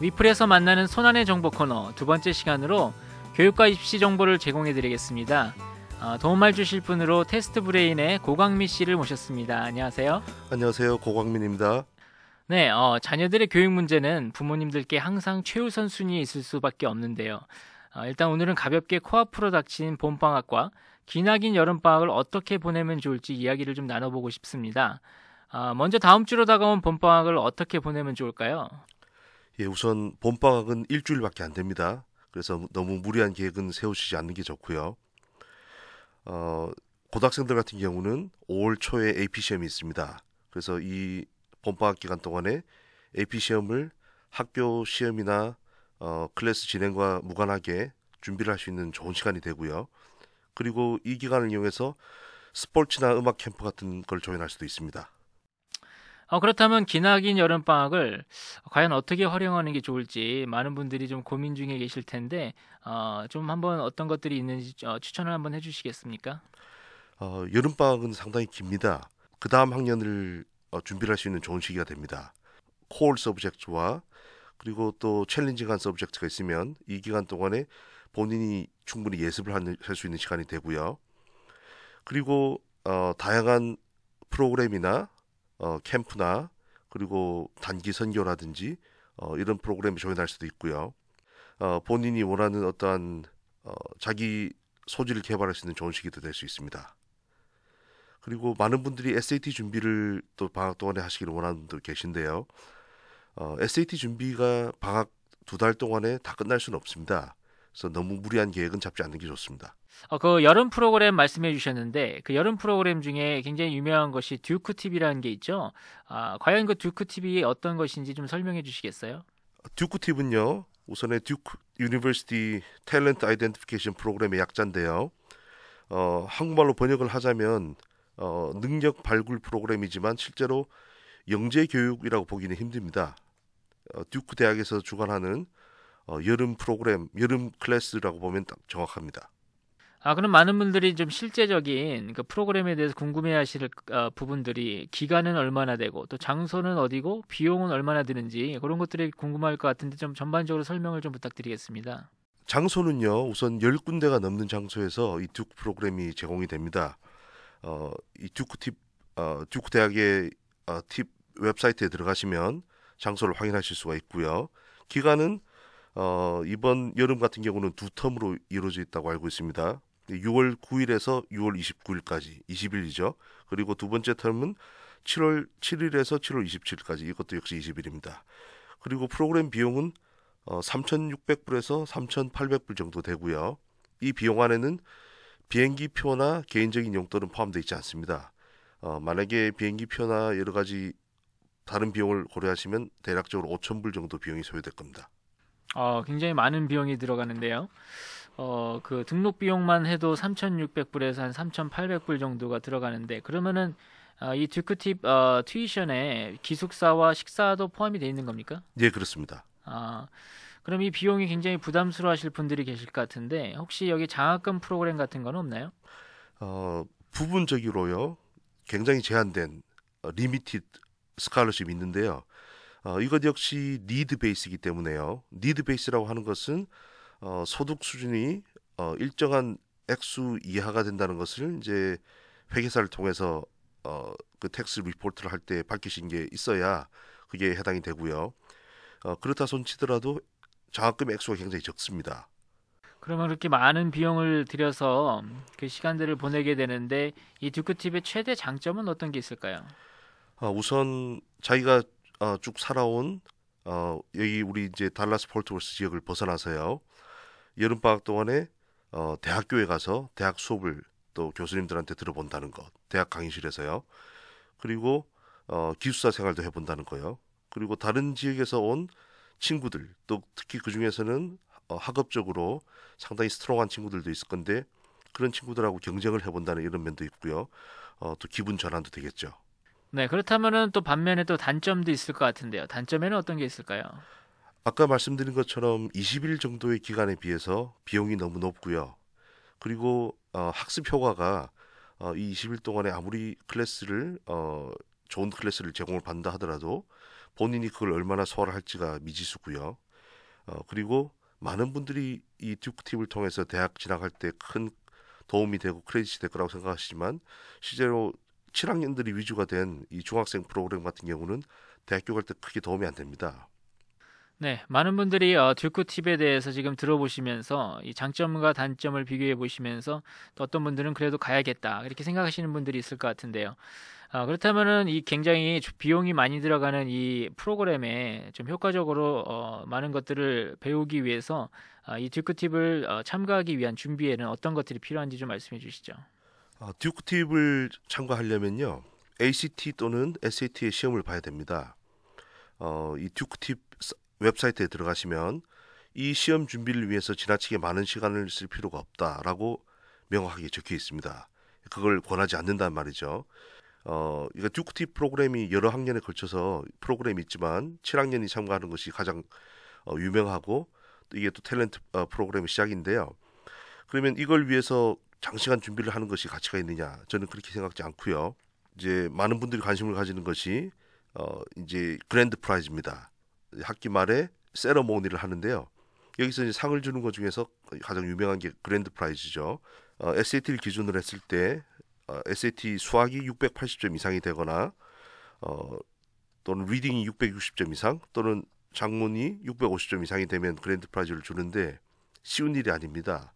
위플에서 만나는 손안의 정보 코너 두 번째 시간으로 교육과 입시 정보를 제공해 드리겠습니다. 도움말 주실 분으로 테스트 브레인의 고광민 씨를 모셨습니다. 안녕하세요. 안녕하세요. 고광민입니다. 네, 자녀들의 교육 문제는 부모님들께 항상 최우선 순위에 있을 수밖에 없는데요. 일단 오늘은 가볍게 코앞으로 닥친 봄방학과 기나긴 여름방학을 어떻게 보내면 좋을지 이야기를 좀 나눠보고 싶습니다. 먼저 다음 주로 다가온 봄방학을 어떻게 보내면 좋을까요? 예, 우선 봄방학은 일주일밖에 안 됩니다. 그래서 너무 무리한 계획은 세우시지 않는 게 좋고요. 고등학생들 같은 경우는 5월 초에 AP 시험이 있습니다. 그래서 이 봄방학 기간 동안에 AP 시험을 학교 시험이나 클래스 진행과 무관하게 준비를 할 수 있는 좋은 시간이 되고요. 그리고 이 기간을 이용해서 스포츠나 음악 캠프 같은 걸 조인할 수도 있습니다. 그렇다면 기나긴 여름방학을 과연 어떻게 활용하는 게 좋을지 많은 분들이 좀 고민 중에 계실 텐데 좀 한번 어떤 것들이 있는지 추천을 한번 해주시겠습니까? 여름방학은 상당히 깁니다. 그 다음 학년을 준비를 할 수 있는 좋은 시기가 됩니다. 코어 서브젝트와 그리고 또 챌린징한 서브젝트가 있으면 이 기간 동안에 본인이 충분히 예습을 할 수 있는 시간이 되고요. 그리고 다양한 프로그램이나 캠프나 그리고 단기 선교라든지 이런 프로그램에 조인할 수도 있고요. 본인이 원하는 어떠한 자기 소질을 개발할 수 있는 좋은 시기도 될 수 있습니다. 그리고 많은 분들이 SAT 준비를 또 방학 동안에 하시기를 원하는 분들 계신데요. SAT 준비가 방학 2달 동안에 다 끝날 수는 없습니다. 그래서 너무 무리한 계획은 잡지 않는 게 좋습니다. 그 여름 프로그램 말씀해 주셨는데 그 여름 프로그램 중에 굉장히 유명한 것이 듀크 팁이라는 게 있죠. 과연 그 듀크 팁이 어떤 것인지 좀 설명해 주시겠어요? 듀크 팁은요. 우선의 듀크 유니버시티 탤런트 아이덴티피케이션 프로그램의 약자인데요. 한국말로 번역을 하자면 능력 발굴 프로그램이지만 실제로 영재 교육이라고 보기는 힘듭니다. 듀크 대학에서 주관하는 여름 프로그램, 여름 클래스라고 보면 딱 정확합니다. 그럼 많은 분들이 좀 실제적인 그 프로그램에 대해서 궁금해하실 부분들이 기간은 얼마나 되고 또 장소는 어디고 비용은 얼마나 드는지 그런 것들이 궁금할 것 같은데 좀 전반적으로 설명을 좀 부탁드리겠습니다. 장소는요, 우선 10군데가 넘는 장소에서 이 듀크 프로그램이 제공이 됩니다. 이 듀크 대학의 팁 웹사이트에 들어가시면 장소를 확인하실 수가 있고요. 기간은 이번 여름 같은 경우는 2텀으로 이루어져 있다고 알고 있습니다. 6월 9일에서 6월 29일까지 20일이죠. 그리고 두 번째 텀은 7월 7일에서 7월 27일까지 이것도 역시 20일입니다. 그리고 프로그램 비용은 3,600불에서 3,800불 정도 되고요. 이 비용 안에는 비행기 표나 개인적인 용돈은 포함되어 있지 않습니다. 만약에 비행기 표나 여러 가지 다른 비용을 고려하시면 대략적으로 5,000불 정도 비용이 소요될 겁니다. 굉장히 많은 비용이 들어가는데요. 그 등록 비용만 해도 3,600불에서 한 3,800불 정도가 들어가는데 그러면은 이 듀크팁 튜이션에 기숙사와 식사도 포함이 되어 있는 겁니까? 네, 그렇습니다. 그럼 이 비용이 굉장히 부담스러워하실 분들이 계실 것 같은데 혹시 여기 장학금 프로그램 같은 건 없나요? 부분적으로요. 굉장히 제한된 리미티드 스칼러십이 있는데요. 이것 역시 니드 베이스이기 때문에요. 니드 베이스라고 하는 것은 소득 수준이 일정한 액수 이하가 된다는 것을 이제 회계사를 통해서 그 텍스 리포트를 할 때 밝히신 게 있어야 그게 해당이 되고요. 그렇다 손치더라도 장학금 액수가 굉장히 적습니다. 그러면 그렇게 많은 비용을 들여서 그 시간들을 보내게 되는데 이 듀크팁의 최대 장점은 어떤 게 있을까요? 우선 자기가 쭉 살아온 여기 우리 이제 달라스 폴트워스 지역을 벗어나서요. 여름방학 동안에 대학교에 가서 대학 수업을 또 교수님들한테 들어본다는 것, 대학 강의실에서요. 그리고 기숙사 생활도 해본다는 거요. 그리고 다른 지역에서 온 친구들, 또 특히 그 중에서는 학업적으로 상당히 스트롱한 친구들도 있을 건데 그런 친구들하고 경쟁을 해본다는 이런 면도 있고요. 또 기분 전환도 되겠죠. 네, 그렇다면은 또 반면에 또 단점도 있을 것 같은데요. 단점에는 어떤 게 있을까요? 아까 말씀드린 것처럼 20일 정도의 기간에 비해서 비용이 너무 높고요. 그리고 학습 효과가 이 20일 동안에 아무리 클래스를 좋은 클래스를 제공을 받는다 하더라도 본인이 그걸 얼마나 소화를 할지가 미지수고요. 그리고 많은 분들이 이 듀크 팁을 통해서 대학 진학할 때 큰 도움이 되고 크레딧이 될 거라고 생각하시지만 실제로 7학년들이 위주가 된 이 중학생 프로그램 같은 경우는 대학교 갈 때 크게 도움이 안 됩니다. 네, 많은 분들이 듀크 팁에 대해서 지금 들어보시면서 이 장점과 단점을 비교해 보시면서 또 어떤 분들은 그래도 가야겠다 이렇게 생각하시는 분들이 있을 것 같은데요. 그렇다면은 이 굉장히 비용이 많이 들어가는 이 프로그램에 좀 효과적으로 많은 것들을 배우기 위해서 이 듀크 팁을 참가하기 위한 준비에는 어떤 것들이 필요한지 좀 말씀해 주시죠. 듀크 팁을 참가하려면요, ACT 또는 SAT의 시험을 봐야 됩니다. 이 듀크 팁 웹사이트에 들어가시면 이 시험 준비를 위해서 지나치게 많은 시간을 쓸 필요가 없다라고 명확하게 적혀 있습니다. 그걸 권하지 않는단 말이죠. 이거 듀크 팁 프로그램이 여러 학년에 걸쳐서 프로그램이 있지만 7학년이 참가하는 것이 가장 유명하고 또 이게 또 탤런트 프로그램의 시작인데요. 그러면 이걸 위해서 장시간 준비를 하는 것이 가치가 있느냐? 저는 그렇게 생각지 않고요. 이제 많은 분들이 관심을 가지는 것이 이제 그랜드 프라이즈입니다. 학기 말에 세러모니를 하는데요. 여기서 이제 상을 주는 것 중에서 가장 유명한 게 그랜드 프라이즈죠. SAT를 기준으로 했을 때 SAT 수학이 680점 이상이 되거나 또는 리딩이 660점 이상 또는 작문이 650점 이상이 되면 그랜드 프라이즈를 주는데 쉬운 일이 아닙니다.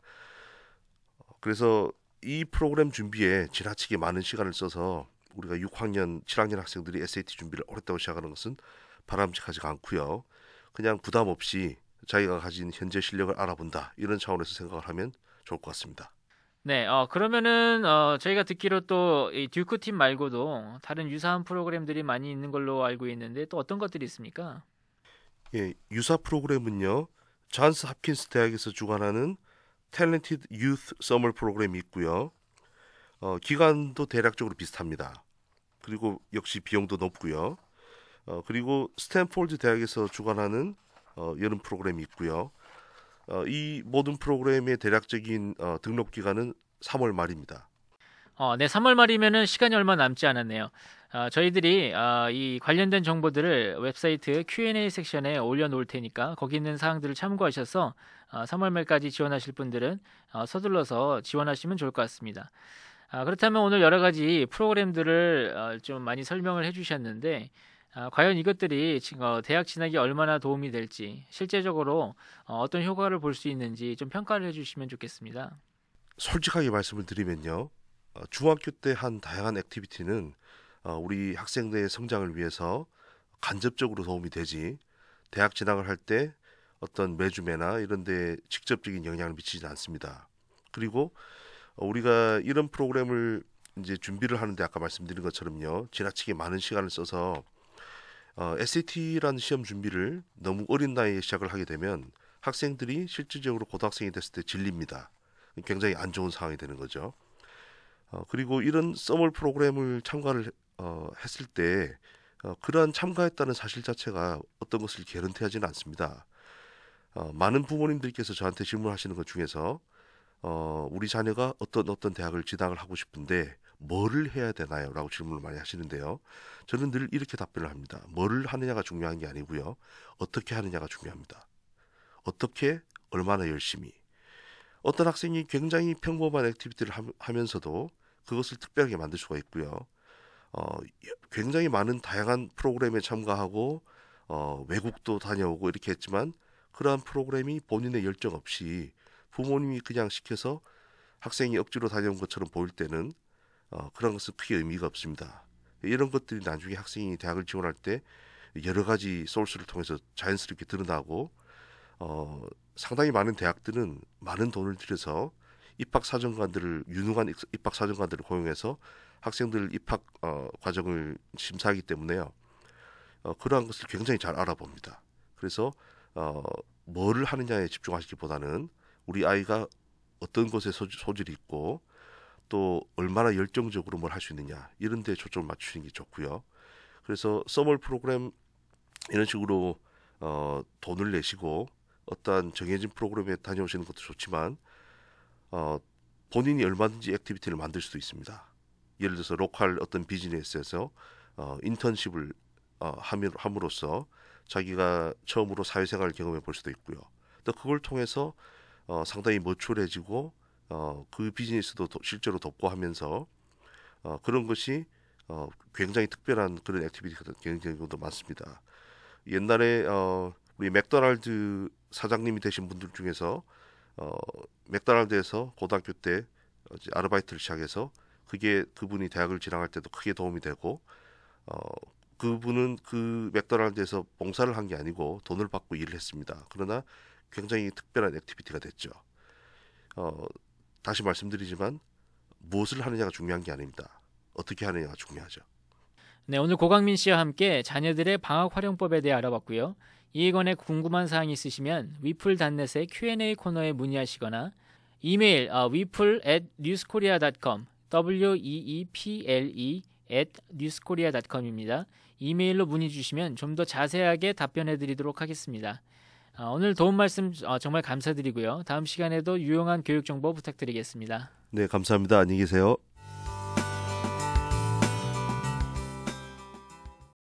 그래서 이 프로그램 준비에 지나치게 많은 시간을 써서 우리가 6학년, 7학년 학생들이 SAT 준비를 어렵다고 시작하는 것은 바람직하지가 않고요. 그냥 부담 없이 자기가 가진 현재 실력을 알아본다 이런 차원에서 생각을 하면 좋을 것 같습니다. 네, 그러면은 저희가 듣기로 또 이 듀크 팁 말고도 다른 유사한 프로그램들이 많이 있는 걸로 알고 있는데 또 어떤 것들이 있습니까? 예, 유사 프로그램은요, 존스 홉킨스 대학에서 주관하는 탤런티드 유스 서머 프로그램이 있고요. 기간도 대략적으로 비슷합니다. 그리고 역시 비용도 높고요. 그리고 스탠포드 대학에서 주관하는 여름 프로그램이 있고요. 이 모든 프로그램의 대략적인 등록 기간은 3월 말입니다. 네, 3월 말이면은 시간이 얼마 남지 않았네요. 저희들이 이 관련된 정보들을 웹사이트 Q&A 섹션에 올려놓을 테니까 거기 있는 사항들을 참고하셔서 3월 말까지 지원하실 분들은 서둘러서 지원하시면 좋을 것 같습니다. 그렇다면 오늘 여러 가지 프로그램들을 좀 많이 설명을 해주셨는데 과연 이것들이 대학 진학에 얼마나 도움이 될지 실제적으로 어떤 효과를 볼 수 있는지 좀 평가를 해주시면 좋겠습니다. 솔직하게 말씀을 드리면요. 중학교 때 한 다양한 액티비티는 우리 학생들의 성장을 위해서 간접적으로 도움이 되지 대학 진학을 할 때 어떤 매주매나 이런 데 직접적인 영향을 미치지 않습니다. 그리고 우리가 이런 프로그램을 이제 준비를 하는데 아까 말씀드린 것처럼요. 지나치게 많은 시간을 써서 SAT라는 시험 준비를 너무 어린 나이에 시작을 하게 되면 학생들이 실질적으로 고등학생이 됐을 때 질립니다. 굉장히 안 좋은 상황이 되는 거죠. 그리고 이런 서머 프로그램을 참가를 했을 때 그러한 참가했다는 사실 자체가 어떤 것을 개런티하지는 않습니다. 많은 부모님들께서 저한테 질문하시는 것 중에서 우리 자녀가 어떤 대학을 진학을 하고 싶은데 뭐를 해야 되나요? 라고 질문을 많이 하시는데요. 저는 늘 이렇게 답변을 합니다. 뭐를 하느냐가 중요한 게 아니고요. 어떻게 하느냐가 중요합니다. 어떻게, 얼마나 열심히. 어떤 학생이 굉장히 평범한 액티비티를 하면서도 그것을 특별하게 만들 수가 있고요. 굉장히 많은 다양한 프로그램에 참가하고 외국도 다녀오고 이렇게 했지만 그러한 프로그램이 본인의 열정 없이 부모님이 그냥 시켜서 학생이 억지로 다녀온 것처럼 보일 때는 그런 것은 크게 의미가 없습니다. 이런 것들이 나중에 학생이 대학을 지원할 때 여러 가지 소스를 통해서 자연스럽게 드러나고 상당히 많은 대학들은 많은 돈을 들여서 입학사정관들을 유능한 입학사정관들을 고용해서 학생들 입학 과정을 심사하기 때문에요. 그러한 것을 굉장히 잘 알아봅니다. 그래서 뭐를 하느냐에 집중하시기보다는 우리 아이가 어떤 것에 소질이 있고 또 얼마나 열정적으로 뭘 할 수 있느냐 이런 데 초점을 맞추시는 게 좋고요. 그래서 서머 프로그램 이런 식으로 돈을 내시고 어떠한 정해진 프로그램에 다녀오시는 것도 좋지만 본인이 얼마든지 액티비티를 만들 수도 있습니다. 예를 들어서 로컬 어떤 비즈니스에서 인턴십을 함으로써 자기가 처음으로 사회생활을 경험해 볼 수도 있고요. 또 그걸 통해서 상당히 머추얼해지고 그 비즈니스도 실제로 돕고 하면서 그런 것이 굉장히 특별한 그런 액티비티가 되는 경우도 많습니다. 옛날에 우리 맥도날드 사장님이 되신 분들 중에서 맥도날드에서 고등학교 때 이제 아르바이트를 시작해서 그게 그분이 대학을 진학할 때도 크게 도움이 되고 그분은 그 맥도날드에서 봉사를 한 게 아니고 돈을 받고 일을 했습니다. 그러나 굉장히 특별한 액티비티가 됐죠. 다시 말씀드리지만 무엇을 하느냐가 중요한 게 아닙니다. 어떻게 하느냐가 중요하죠. 네, 오늘 고강민 씨와 함께 자녀들의 방학 활용법에 대해 알아봤고요. 이에 관해 궁금한 사항이 있으시면 위플.net의 Q&A 코너에 문의하시거나 이메일 weeple@newskorea.com weeple@newskorea.com입니다. 이메일로 문의 주시면 좀 더 자세하게 답변해 드리도록 하겠습니다. 오늘 도움 말씀 정말 감사드리고요. 다음 시간에도 유용한 교육 정보 부탁드리겠습니다. 네, 감사합니다. 안녕히 계세요.